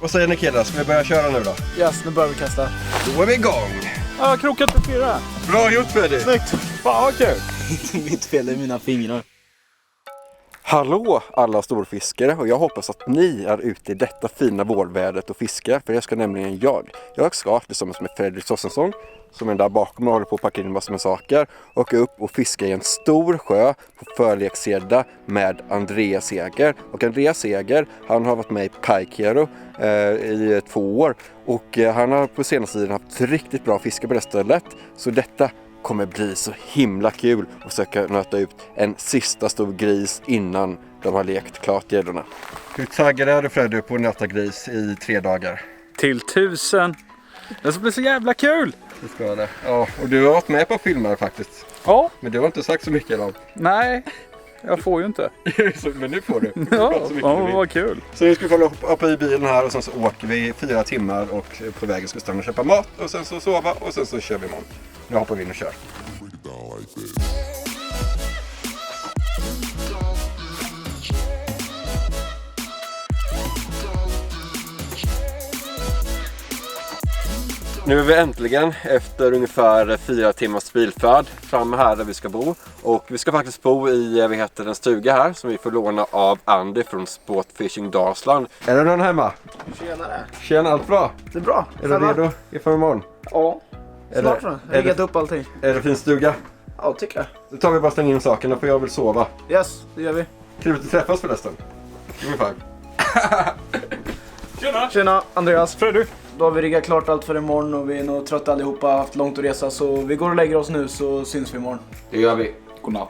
Vad säger ni killar? Ska vi börja köra nu då? Yes, nu börjar vi kasta. Då är vi igång! Ja, krokat för 4. Bra gjort Freddy! Snyggt! Fan vad kul! Mitt fel är mina fingrar. Hallå alla storfiskare, och jag hoppas att ni är ute i detta fina vårvädret och fiskar, för det ska nämligen jag ska tillsammans med Fredrik Sossensson, som är där bakom och håller på att packa in massor med saker, åka upp och fiska i en stor sjö på Förleksgädda med Andreas Seger. Och Andreas Seger, han har varit med i Pike Hero i 2 år, och han har på senaste tiden haft riktigt bra fiske på det stället, så detta kommer bli så himla kul att försöka nöta ut en sista stor gris innan de har lekt klart gäddorna. Hur taggad är du Freddy på att nöta gris i 3 dagar? Till 1000. Det ska bli så jävla kul! Det ska det. Ja, och du har varit med på filmer faktiskt. Ja. Men du har inte sagt så mycket om. Nej, jag får ju inte. Men nu får du. Ja, vad kul. Så nu ska vi hoppa i bilen här och sen så åker vi 4 timmar och på vägen ska vi stanna och köpa mat och sen så sova och sen så kör vi imorgon. Nu hoppar vi in och kör. Nu är vi äntligen efter ungefär 4 timmars bilfärd framme här där vi ska bo. Och vi ska faktiskt bo i en stuga här som vi får låna av Andy från Sportfishing Dalsland. Är det någon hemma? Tjenare. Tjena, allt bra? Det är bra. Är du redo inför imorgon? Ja. Snart då. Jag har riggat upp allting. Är det fin stuga? Ja, tycker jag. Då tar vi bara stäng in sakerna för jag vill sova. Yes, det gör vi. Trevligt att träffas förresten. Ungefär. Tjena! Tjena, Andreas. Freddy. Då har vi riggat klart allt för imorgon och vi är nog trötta allihopa, haft långt att resa, så vi går och lägger oss nu så syns vi imorgon. Det gör vi. Godnatt.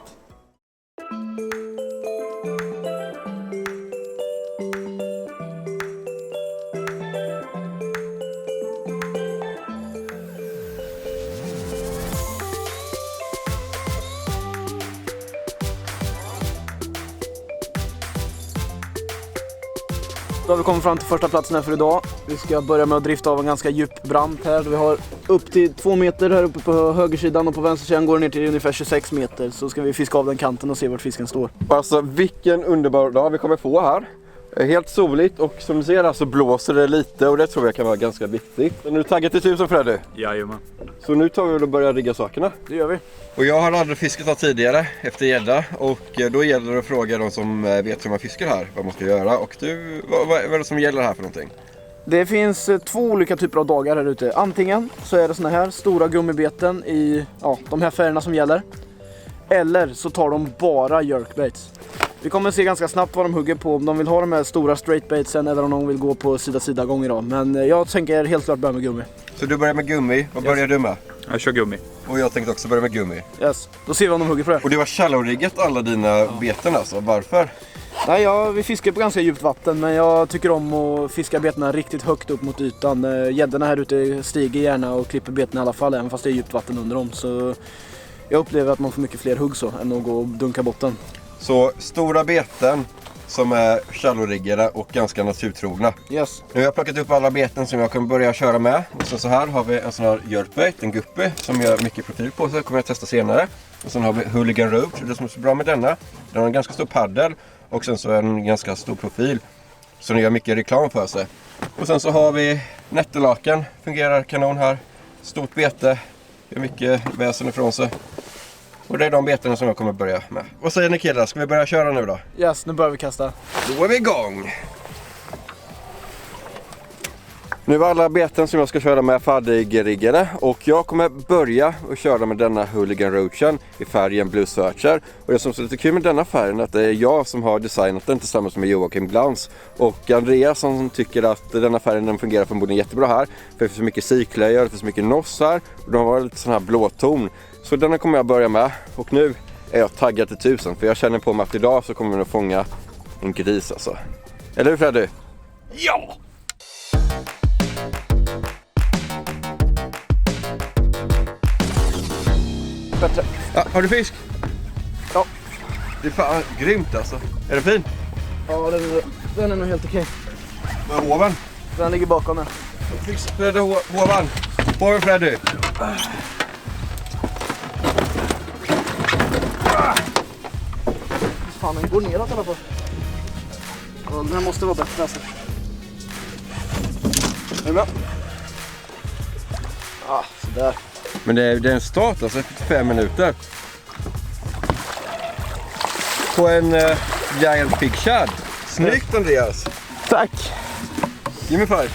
Då har vi kommit fram till första platsen här för idag. Vi ska börja med att drifta av en ganska djup brant här. Vi har upp till 2 meter här uppe på högersidan och på vänstersidan går det ner till ungefär 26 meter. Så ska vi fiska av den kanten och se vart fisken står. Alltså vilken underbar dag vi kommer få här. Helt soligt och som du ser här så blåser det lite och det tror jag kan vara ganska viktigt. Men nu är du taggad till 1000 Freddy? Jajamän. Så nu tar vi och börjar rigga sakerna. Det gör vi. Och jag har aldrig fiskat här tidigare efter gädda och då gäller det att fråga de som vet hur man fiskar här vad man ska göra. Och du, vad är det som gäller här för någonting? Det finns 2 olika typer av dagar här ute. Antingen så är det såna här stora gummibeten i de här färgerna som gäller. Eller så tar de bara jerkbaits. Vi kommer se ganska snabbt vad de hugger på, om de vill ha de här stora straightbaitsen eller om de vill gå på sida gång idag. Men jag tänker helt klart börja med gummi. Så du börjar med gummi, vad börjar du med? Jag kör gummi. Och jag tänkte också börja med gummi. Yes, då ser vi om de hugger på det. Och det var shallow-riggat alla dina beten alltså, varför? Nej, vi fiskar på ganska djupt vatten, men jag tycker om att fiska betena riktigt högt upp mot ytan. Gäddorna här ute stiger gärna och klipper betena i alla fall, även fast det är djupt vatten under dem. Så jag upplever att man får mycket fler hugg så än att gå och dunka botten. Så stora beten som är shallow-riggade och ganska naturtrogna. Yes. Nu har jag plockat upp alla beten som jag kan börja köra med. Och så här har vi en sån här jerkbait, en guppy som jag har mycket profil på, så kommer jag testa senare. Och sen har vi Hooligan Roach, det som är så bra med denna. Den har en ganska stor paddel och sen så är den en ganska stor profil. Så den gör mycket reklam för sig. Och sen så har vi nättelaken, fungerar kanon här. Stort bete, gör mycket väsen ifrån sig. Och det är de betena som jag kommer börja med. Vad säger ni killar, ska vi börja köra nu då? Yes, nu börjar vi kasta. Då är vi igång! Nu var alla beten som jag ska köra med färdigriggade och jag kommer börja att köra med denna Hooligan Roachen i färgen Blue Searcher. Och det som är lite kul med denna färgen är att det är jag som har designat den tillsammans med Joakim Glans. Och Andreas som tycker att denna färgen den fungerar förmodligen jättebra här. För det finns så mycket siklöjor, det finns så mycket nossar och de har lite sån här blåton. Så denna kommer jag börja med och nu är jag taggad till 1000 för jag känner på mig att idag så kommer jag att fånga en gris alltså. Eller hur Freddy? Ja! Bättre. Ja, har du fisk? Ja. Det är fan grymt alltså. Är det fin? Ja, den är nog helt okej. Med hoven? Den ligger bakom den. Freddy, hovan. Hoven Freddy. Fan, den går neråt i alla fall. Ja, den här måste vara bättre alltså. Är med? Ah, sådär. Men det är en start alltså efter 5 minuter. På en Giant Pig Shad. Snyggt Andreas! Tack! Give me 5.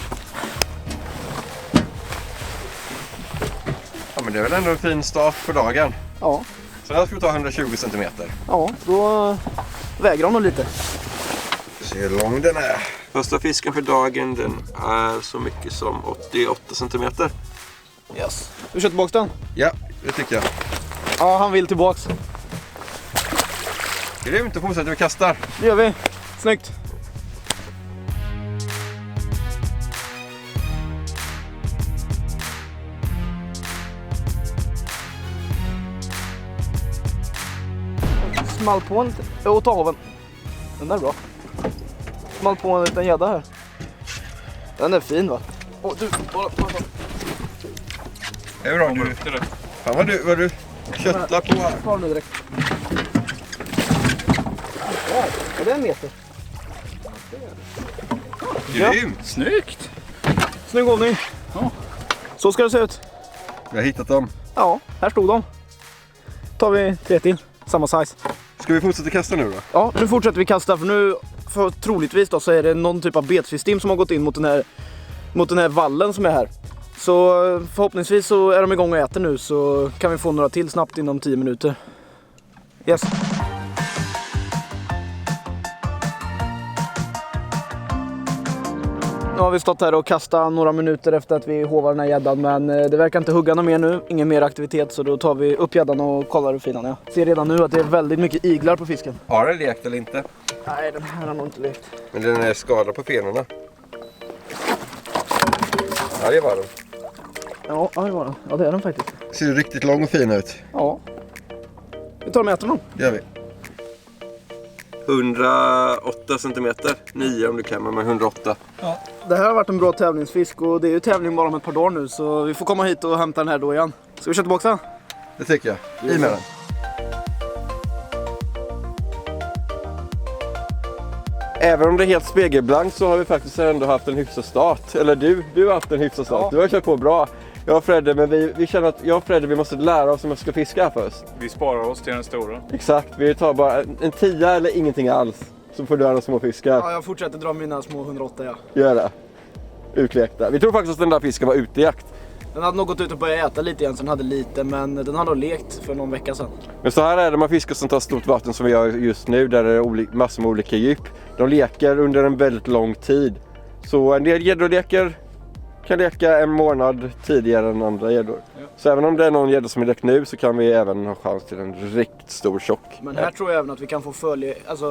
Ja men det är väl ändå en fin start på dagen. Ja. Så här ska vi ta 120 cm. Ja, då väger de nog lite. Se hur lång den är. Första fisken för dagen den är så mycket som 88 cm. Yes. Du kör tillbaka den? Ja, det tycker jag. Ja, han vill tillbaks. Grymt, då fortsätter vi kastar. Det gör vi. Snyggt. Small på en åt haven. Den där är bra. Small på en liten gädda här. Den är fin va? Åh, du, bara. Det är bra du. Fan vad du köttlar på här. Ta den nu direkt. Ja, är det en meter? Grymt. Snyggt! Snygg övning. Ja. Så ska det se ut. Vi har hittat dem. Ja, här stod de. Tar vi 3 till. Samma size. Ska vi fortsätta kasta nu då? Ja, nu fortsätter vi kasta för nu troligtvis då så är det någon typ av betfistim som har gått in mot den här vallen som är här. Så förhoppningsvis så är de igång och äter nu så kan vi få några till snabbt inom 10 minuter. Yes. Nu har vi stått här och kastat några minuter efter att vi hovar den här gäddan men det verkar inte hugga något mer nu, ingen mer aktivitet så då tar vi upp gäddan och kollar hur fin den är. Ser redan nu att det är väldigt mycket iglar på fisken. Har den lekt eller inte? Nej, den här har nog inte lekt. Men den är skadad på fenorna. Ja, det var den. Ja, det var den. Ja, det är den faktiskt. Ser riktigt lång och fin ut. Ja. Vi tar och mäter dem. Det gör vi. 108 cm. 9 om du kan, men 108. Ja. Det här har varit en bra tävlingsfisk och det är ju tävling bara om ett par dagar nu så vi får komma hit och hämta den här då igen. Ska vi köra tillbaka den? Det tycker jag. I med den. Även om det är helt spegelblankt så har vi faktiskt ändå haft en hyfsad start. Eller du har haft en hyfsad start. Ja. Du har kört på bra. Jag och Fredde, men vi känner att jag och Fredde vi måste lära oss hur man ska fiska här först. Vi sparar oss till den stora. Exakt, vi tar bara en 10 eller ingenting alls. Så får du göra små fiskar. Ja, jag fortsätter dra mina små 108 ja. Gör det. Utlekta. Vi tror faktiskt att den där fisken var ute i jakt. Den hade nog gått ut och börjat äta lite igen så den hade lite men den hade nog lekt för någon vecka sedan. Men så här är det man fiskar som tar stort vatten som vi gör just nu där det är massor med olika djup. De leker under en väldigt lång tid. Så en del gäddor kan leka en månad tidigare än andra gäddor. Ja. Så även om det är någon gädda som är lekt nu så kan vi även ha chans till en riktigt stor tjock. Men här tror jag även att vi kan få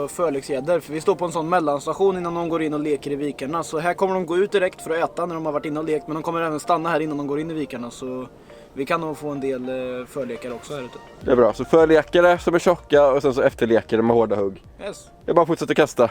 förleksgäddor för vi står på en sån mellanstation innan de går in och leker i vikarna. Så här kommer de gå ut direkt för att äta när de har varit inne och lekt men de kommer även stanna här innan de går in i vikarna så vi kan nog få en del förlekare också här ute. Det är bra, så förlekare som är tjocka och sen så efterlekare med hårda hugg. Yes. Jag bara fortsätter kasta.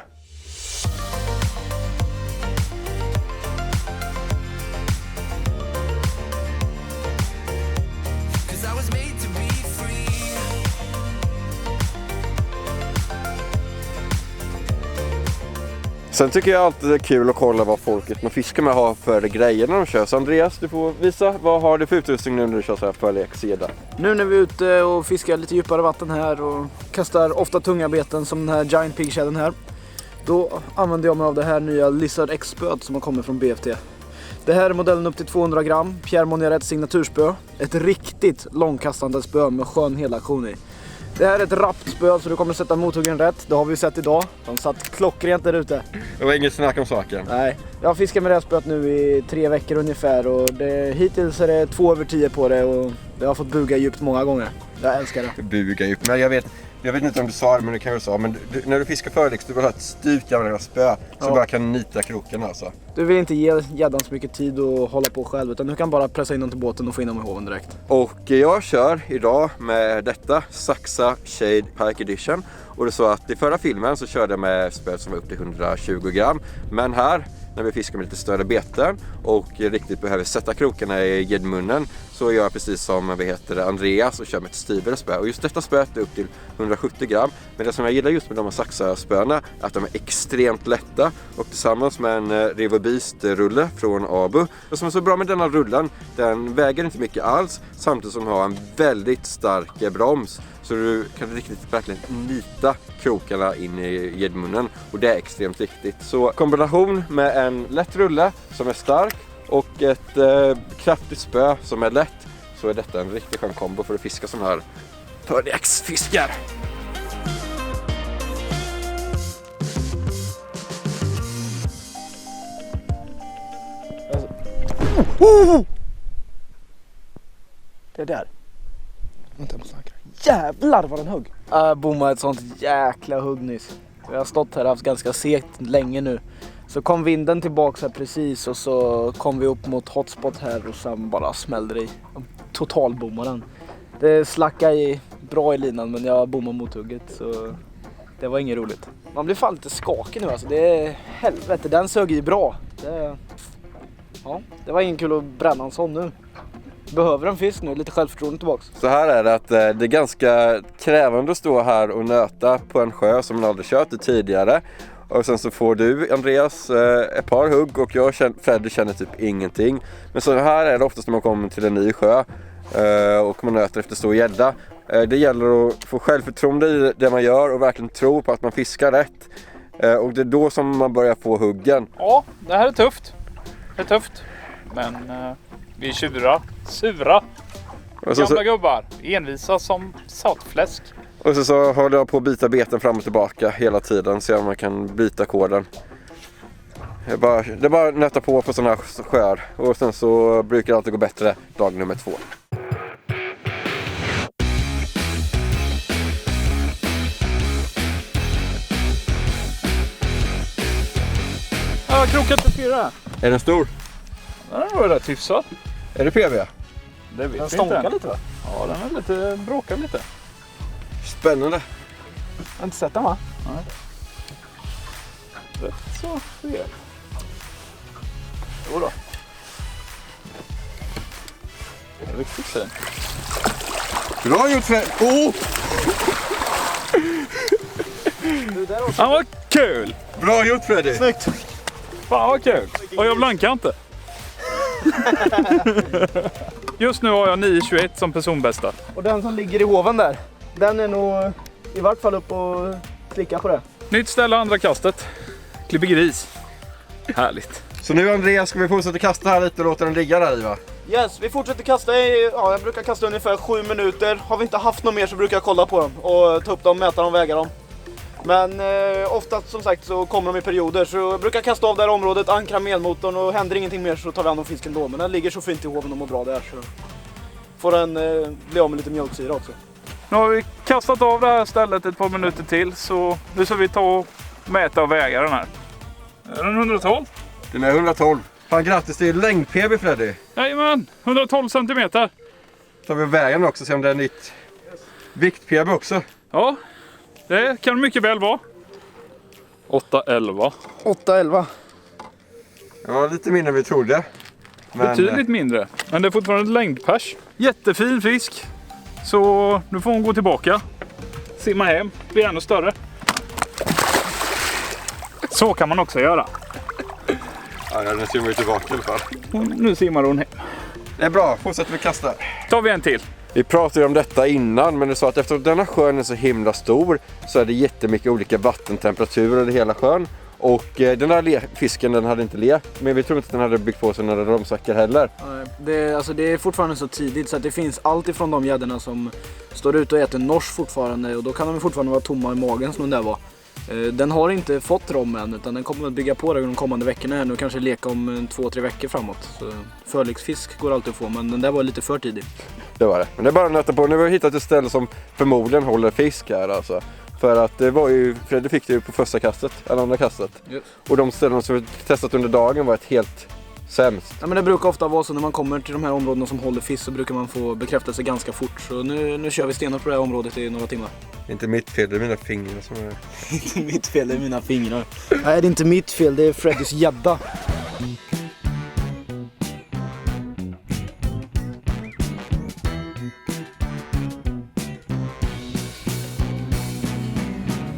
Sen tycker jag alltid det är kul att kolla vad folket med fiskar med har för grejer när de kör. Så Andreas, du får visa vad har du för utrustning nu när du kör så här förlekssida. Nu när vi är ute och fiskar lite djupare vatten här och kastar ofta tunga beten som den här Giant Pig Shaden här. Då använder jag mig av det här nya Lizard X-spöet som har kommit från BFT. Det här är modellen upp till 200 gram, Pierre Monniarets signaturspö. Ett riktigt långkastande spö med skön helaktion i. Det här är ett rappt spö så du kommer sätta mothuggen rätt. Det har vi sett idag. De satt klockrent där ute. Det var inget snack om saken. Nej, jag har fiskat med det här spöet nu i 3 veckor ungefär och hittills är det 2 över 10 på det och jag har fått buga djupt många gånger. Jag älskar det. Buga djupt. Men jag vet inte om du sa det, men det kan jag säga. Men när du fiskar förlex, du vill ha ett styrt jävla spö som bara kan nita kroken alltså. Du vill inte ge gäddan så mycket tid att hålla på själv utan du kan bara pressa in dem till båten och få in dem i hoven direkt. Och jag kör idag med detta Saxa Shade Pike Edition. Och det är så att i förra filmen så körde jag med spö som var upp till 120 gram. Men här när vi fiskar med lite större beten och riktigt behöver sätta krokarna i gäddmunnen, så gör jag precis som Andreas och kör med ett styvare spö. Och just detta spöet är upp till 170 gram. Men det som jag gillar just med de här saxaspöna är att de är extremt lätta, och tillsammans med en Revo Beast-rulle från Abu. Det som är så bra med denna rullen, den väger inte mycket alls, samtidigt som den har en väldigt stark broms. Så du kan riktigt verkligen nita krokarna in i gäddmunnen, och det är extremt viktigt. Så kombination med en lätt rulle som är stark och ett kraftigt spö som är lätt, så är detta en riktigt skön kombo för att fiska sån här förnäcksfiskar. Det där. Vänta, jag måste snacka. Jävlar vad den högg! Jag bommade ett sånt jäkla hugg nyss. Jag har stått här och haft ganska segt länge nu. Så kom vinden tillbaka här precis, och så kom vi upp mot hotspot här och sen bara smällde det i. Total bommade den. Det slackade i bra i linan, men jag bommade mot hugget, så det var inget roligt. Man blir fan lite skakig nu alltså. Det är helvete, den sög i bra. Det var ingen kul att bränna en sån nu. Behöver en fisk nu, lite självförtroende tillbaks. Så här är det, att det är ganska krävande att stå här och nöta på en sjö som man aldrig kört det tidigare. Och sen så får du, Andreas, ett par hugg, och Freddy känner typ ingenting. Men så här är det oftast när man kommer till en ny sjö och man nöter efter stor gädda. Det gäller att få självförtroende i det man gör och verkligen tro på att man fiskar rätt. Och det är då som man börjar få huggen. Ja, det här är tufft. Det är tufft. Men vi är sura. Gamla gubbar. Envisa som saltfläsk. Och så håller jag på att byta beten fram och tillbaka hela tiden, så att man kan byta koden. Det är bara att nöta på sådana här sjöar. Och sen så brukar det alltid gå bättre dag nummer 2. Ja, krokat för 4. Är den stor? Den var rätt hyfsad. Är det PV? Det vet Den vi stånkar inte. lite va? Ja, den är lite, bråkar lite. Spännande. Jag har inte sett den va? Nej. Rätt så fel. Jo då. Det är riktigt fin. Bra gjort Fred! Oh! Han var kul! Bra gjort Freddy! Snyggt! Fan vad kul! Och jag blankar inte. Just nu har jag 9,21 som personbästa. Och den som ligger i hoven där, den är nog i vart fall upp och klicka på det. Nytt ställe, andra kastet. Klipper gris. Härligt. Så nu Andreas ska vi fortsätta kasta här lite och låta den ligga där i va? Yes, vi fortsätter kasta jag brukar kasta ungefär 7 minuter. Har vi inte haft något mer så brukar jag kolla på dem och ta upp dem, mäta dem, väga dem. Men oftast som sagt så kommer de i perioder, så jag brukar kasta av det här området, ankra med elmotorn, och händer ingenting mer så tar vi hand om fisken då. Men den ligger så fint i hoven och mår bra där, så får den bli av med lite mjölksyra också. Nu har vi kastat av det här stället ett par minuter till, så nu ska vi ta och mäta och väga den här. Är den 112? Den är 112. Fan grattis, det är längd-PB Freddy. Jajamän, 112 centimeter. Så har vi vägen också, se om det är nytt. Vikt-PB också. Ja, det kan mycket väl vara. 8,11. 8,11. Ja, lite mindre än vi trodde. Men, Betydligt mindre. Men det är fortfarande ett längdpers. Jättefin fisk. Så nu får hon gå tillbaka. Simma hem. Bli ännu större. Så kan man också göra. Ja, den simmar ju tillbaka i alla fall. Nu simmar hon hem. Det är bra, fortsätter vi kasta. Tar vi en till. Vi pratade ju om detta innan, men det är så att eftersom denna sjön är så himla stor så är det jättemycket olika vattentemperaturer i hela sjön. Och den här fisken, den hade inte lekt, men vi tror inte att den hade byggt på sig några romsackar heller. Det är fortfarande så tidigt så att det finns allt ifrån de gäddorna som står ute och äter norsk fortfarande, och då kan de fortfarande vara tomma i magen som den där var. Den har inte fått rom än, utan den kommer att bygga på det de kommande veckorna här nu, och kanske leka om 2-3 veckor framåt. Så förleksfisk går alltid att få, men den där var lite för tidig. Det var det. Men det är bara att nöta på. Nu har vi hittat ett ställe som förmodligen håller fisk här alltså. För att det var ju, Freddy fick det ju på första kastet, eller andra kastet. Yes. Och de ställen som vi testat under dagen var ett helt Sämst. Ja, men det brukar ofta vara så när man kommer till de här områdena som håller fisk så brukar man få bekräftelse ganska fort. Så nu kör vi stenhårt på det här området i några timmar. Det är inte mitt fel, det är mina fingrar som är... Inte mitt fel, det är mina fingrar. Nej, det är inte mitt fel, det är Freddys gädda.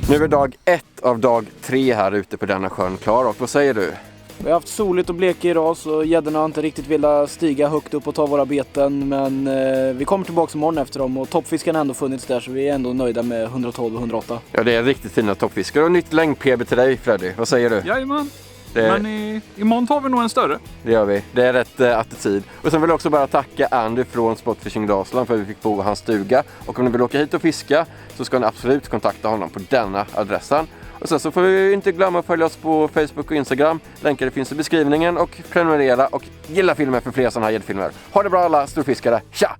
Nu är dag 1 av dag 3 här ute på denna sjön klar. Och vad säger du? Vi har haft soligt och bleke idag så gäddorna har inte riktigt velat stiga högt upp och ta våra beten. Men vi kommer tillbaka imorgon efter dem och toppfiskarna har ändå funnits där så vi är ändå nöjda med 112 och 108. Ja, det är riktigt fina toppfiskar och nytt längd-PB till dig, Freddy. Vad säger du? Jajamän. Men imorgon tar vi nog en större. Det gör vi. Det är rätt attityd. Och sen vill jag också bara tacka Andy från Spotfishing Dalsland för att vi fick bo i hans stuga. Och om ni vill åka hit och fiska så ska ni absolut kontakta honom på denna adressen. Och sen så får vi inte glömma att följa oss på Facebook och Instagram. Länkar finns i beskrivningen och prenumerera och gilla filmen för fler sådana här gäddfilmer. Ha det bra alla storfiskare. Tja!